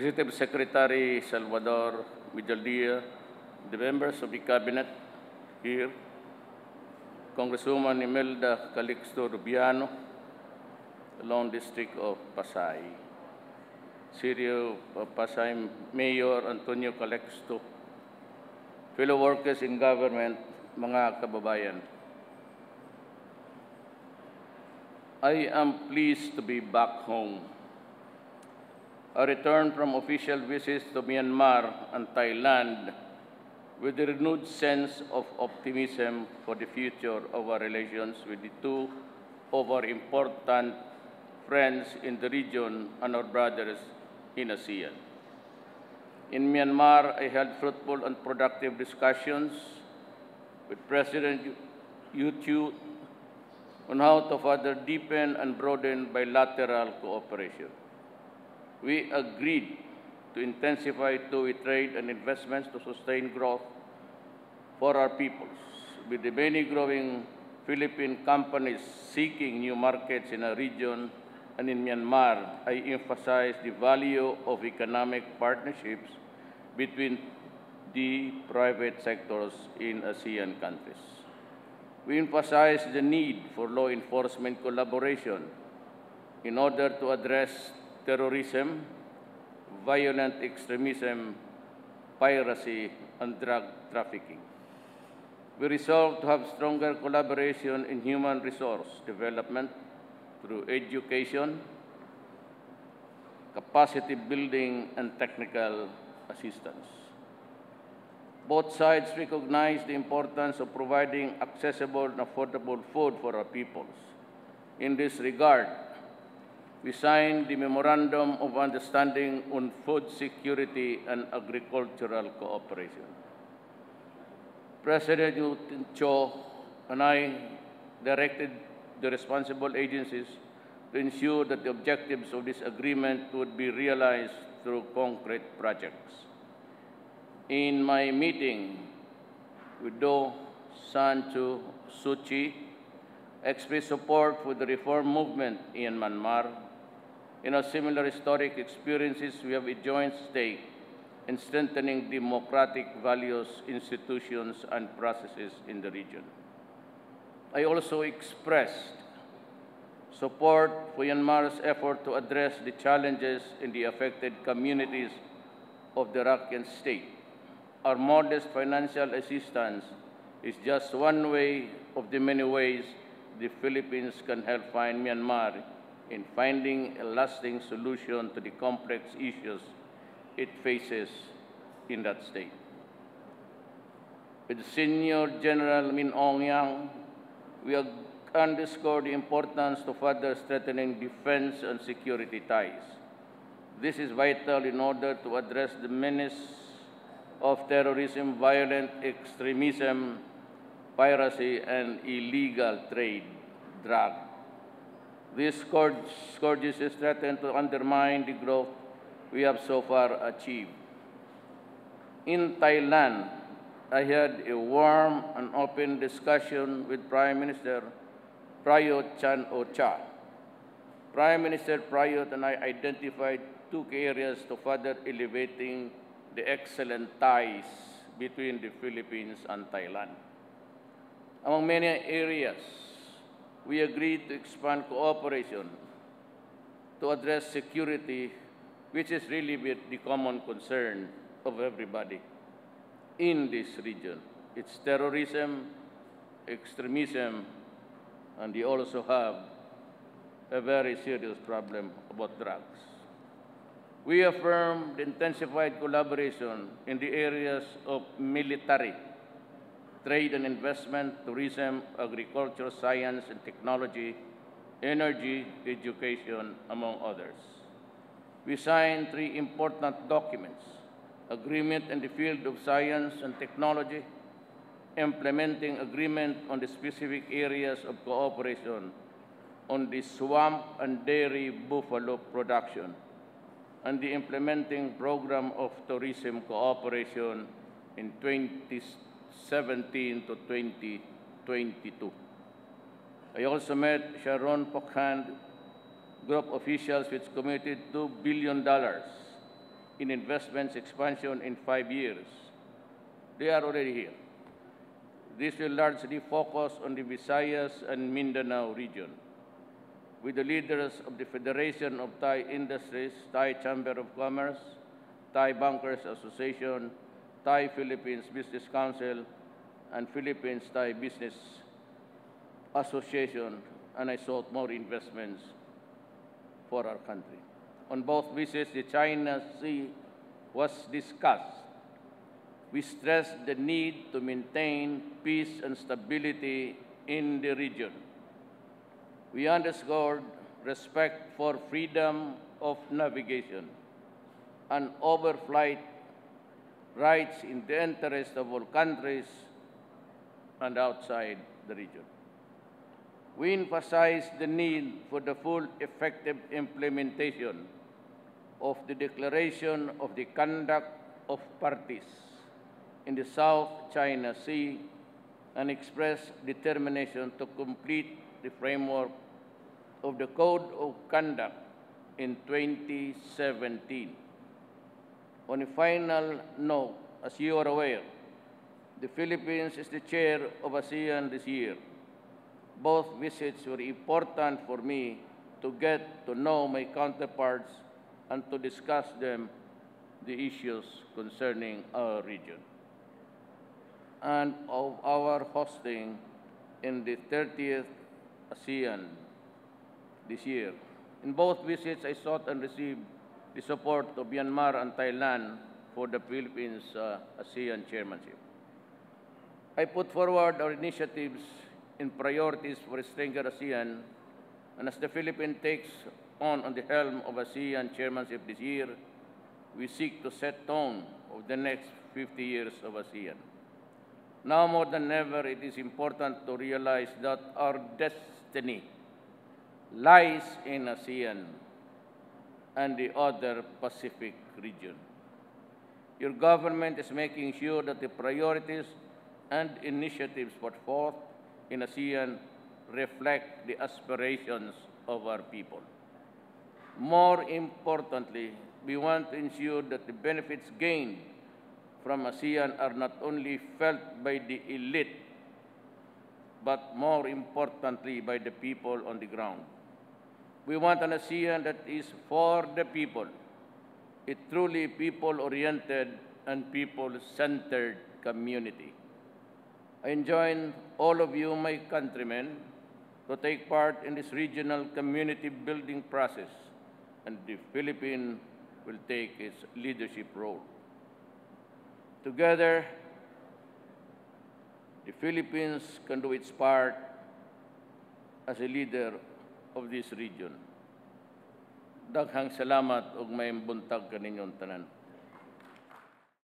Executive Secretary Salvador Vidaldia, the members of the Cabinet here, Congresswoman Imelda Calixto Rubiano, the Lone District of Pasay, City of Pasay Mayor Antonio Calixto, fellow workers in government, mga kababayan. I am pleased to be back home. I returned from official visits to Myanmar and Thailand with a renewed sense of optimism for the future of our relations with the two of our important friends in the region and our brothers in ASEAN. In Myanmar, I held fruitful and productive discussions with President U Tu on how to further deepen and broaden bilateral cooperation. We agreed to intensify two-way trade and investments to sustain growth for our peoples. With the many growing Philippine companies seeking new markets in our region and in Myanmar, I emphasize the value of economic partnerships between the private sectors in ASEAN countries. We emphasize the need for law enforcement collaboration in order to address terrorism, violent extremism, piracy, and drug trafficking. We resolve to have stronger collaboration in human resource development through education, capacity building, and technical assistance. Both sides recognize the importance of providing accessible and affordable food for our peoples. In this regard, we signed the Memorandum of Understanding on Food Security and Agricultural Cooperation. President U Cho and I directed the responsible agencies to ensure that the objectives of this agreement would be realized through concrete projects. In my meeting with Do San Suu Kyi, I expressed support for the reform movement in Myanmar. In our similar historic experiences, we have a joint stake in strengthening democratic values, institutions, and processes in the region. I also expressed support for Myanmar's effort to address the challenges in the affected communities of the Rakhine State. Our modest financial assistance is just one way of the many ways the Philippines can help find Myanmar in finding a lasting solution to the complex issues it faces in that state. With Senior General Min Aung Hlaing, we underscore the importance to further strengthening defense and security ties. This is vital in order to address the menace of terrorism, violent extremism, piracy, and illegal trade, drug. These scourges threaten to undermine the growth we have so far achieved. In Thailand, I had a warm and open discussion with Prime Minister Prayut Chan-o-cha. Prime Minister Prayut and I identified two key areas to further elevating the excellent ties between the Philippines and Thailand. Among many areas, we agreed to expand cooperation to address security, which is really the common concern of everybody in this region. It's terrorism, extremism, and we also have a very serious problem about drugs. We affirmed intensified collaboration in the areas of military, trade and investment, tourism, agriculture, science and technology, energy, education, among others. We signed three important documents: agreement in the field of science and technology, implementing agreement on the specific areas of cooperation on the swamp and dairy buffalo production, and the implementing program of tourism cooperation in 2017 to 2022. I also met Sharon Pokhand, group officials which committed $2 billion in investments expansion in 5 years. They are already here. This will largely focus on the Visayas and Mindanao region, with the leaders of the Federation of Thai Industries, Thai Chamber of Commerce, Thai Bankers Association, Thai Philippines Business Council, and Philippines Thai Business Association, and I sought more investments for our country. On both visits, the China Sea was discussed. We stressed the need to maintain peace and stability in the region. We underscored respect for freedom of navigation and overflight rights in the interest of all countries and outside the region. We emphasized the need for the full effective implementation of the Declaration of the Conduct of Parties in the South China Sea and expressed determination to complete the framework of the Code of Conduct in 2017. On a final note, as you are aware, the Philippines is the chair of ASEAN this year. Both visits were important for me to get to know my counterparts and to discuss them the issues concerning our region and of our hosting in the 30th ASEAN this year. In both visits, I sought and received the support of Myanmar and Thailand for the Philippines ASEAN chairmanship. I put forward our initiatives in priorities for a stronger ASEAN, and as the Philippines takes on the helm of ASEAN chairmanship this year, we seek to set tone of the next 50 years of ASEAN. Now more than ever, it is important to realize that our destiny lies in ASEAN and the other Pacific region. Your government is making sure that the priorities and initiatives put forth in ASEAN reflect the aspirations of our people. More importantly, we want to ensure that the benefits gained from ASEAN are not only felt by the elite, but more importantly by the people on the ground. We want an ASEAN that is for the people, a truly people-oriented and people-centered community. I join all of you, my countrymen, to take part in this regional community-building process, and the Philippines will take its leadership role. Together, the Philippines can do its part as a leader of this region. Daghang salamat ug may buntag kaninyong tanan.